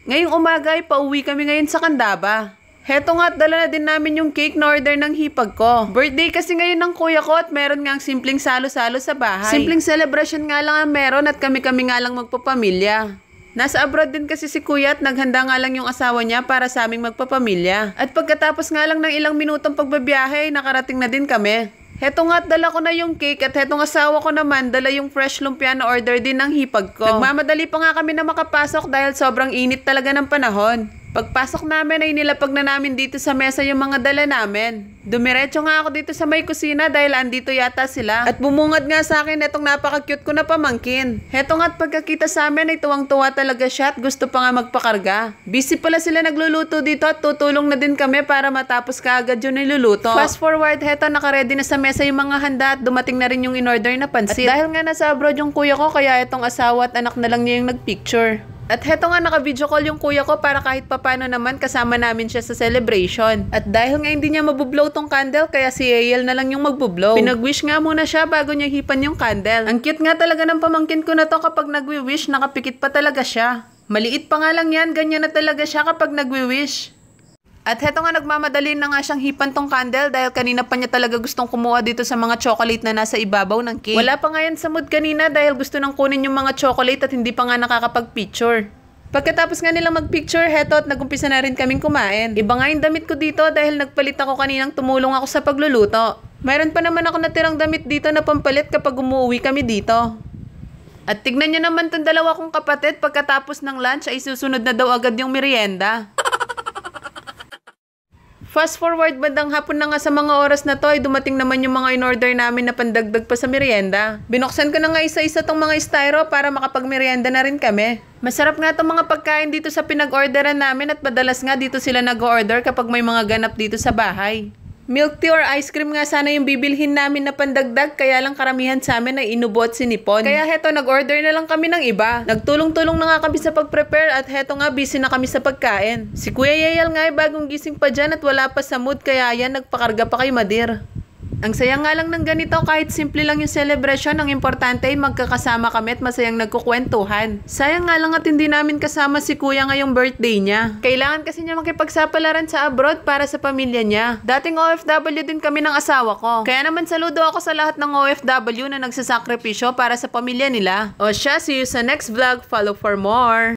Ngayong umaga ay pauwi kami ngayon sa Candaba. Heto nga at dala na din namin yung cake na order ng hipag ko. Birthday kasi ngayon ng kuya ko at meron nga ang simpleng salo-salo sa bahay. Simpleng celebration nga lang ang meron at kami-kami nga lang magpapamilya. Nasa abroad din kasi si kuya at naghanda nga lang yung asawa niya para sa aming magpapamilya. At pagkatapos nga lang ng ilang minutong pagbabiyahe, nakarating na din kami. Heto nga at dala ko na yung cake at hetong asawa ko naman dala yung fresh lumpia na order din ng hipag ko. Nagmamadali pa nga kami na makapasok dahil sobrang init talaga ng panahon. Pagpasok namin ay nilapag na namin dito sa mesa yung mga dala namin. Dumiretso nga ako dito sa may kusina dahil andito yata sila. At bumungad nga sa akin itong napaka-cute ko na pamangkin. Heto nga at pagkakita sa amin ay tuwang-tuwa talaga siya at gusto pa nga magpakarga. Busy pala sila nagluluto dito at tutulong na din kami para matapos kaagad yung niluluto. Fast forward, heto nakaredy na sa mesa yung mga handa at dumating na rin yung in-order na pansit. At dahil nga nasa abroad yung kuya ko, kaya itong asawa at anak na lang niya yung nagpicture. At heto nga naka-video call yung kuya ko para kahit papano naman kasama namin siya sa celebration. At dahil nga hindi niya mabublow tong candle, kaya si Yael na lang yung magbublow. Pinag-wish nga muna siya bago niya hipan yung candle. Ang cute nga talaga ng pamangkin ko na to kapag nagwi-wish, nakapikit pa talaga siya. Maliit pa nga lang yan, ganyan na talaga siya kapag nagwi-wish. At heto nga nagmamadali na nga siyang hipan tong candle dahil kanina pa niya talaga gustong kumuha dito sa mga chocolate na nasa ibabaw ng cake. Wala pa nga yan sa mood kanina dahil gusto nang kunin yung mga chocolate at hindi pa nga nakakapag-picture. Pagkatapos nga nilang mag-picture, heto at nagumpisa na rin kaming kumain. Iba nga yung damit ko dito dahil nagpalit ako kaninang tumulong ako sa pagluluto. Mayroon pa naman ako natirang damit dito na pampalit kapag umuwi kami dito. At tignan nyo naman tong dalawa kong kapatid, pagkatapos ng lunch ay susunod na daw agad yung merienda. Fast forward, bandang hapon na nga sa mga oras na to ay dumating naman yung mga in-order namin na pandagdag pa sa merienda. Binuksan ko na nga isa-isa tong mga styro para makapag-merienda na rin kami. Masarap nga tong mga pagkain dito sa pinag-orderan namin at madalas nga dito sila nag-order kapag may mga ganap dito sa bahay. Milk tea or ice cream nga sana yung bibilhin namin na pandagdag, kaya lang karamihan sa amin ay inubo at sinipon. Kaya heto, nag-order na lang kami ng iba. Nagtulong-tulong na nga kami sa pag-prepare at heto nga busy na kami sa pagkain. Si Kuya Yael nga ay bagong gising pa dyan at wala pa sa mood, kaya yan nagpakarga pa kay Madir. Ang saya nga lang ng ganito, kahit simple lang yung celebration, ang importante ay magkakasama kami at masayang nagkukwentuhan. Sayang nga lang at hindi namin kasama si kuya ngayong birthday niya. Kailangan kasi niya makipagsapalaran sa abroad para sa pamilya niya. Dating OFW din kami ng asawa ko. Kaya naman saludo ako sa lahat ng OFW na nagsasakripisyo para sa pamilya nila. O siya, see you sa next vlog. Follow for more.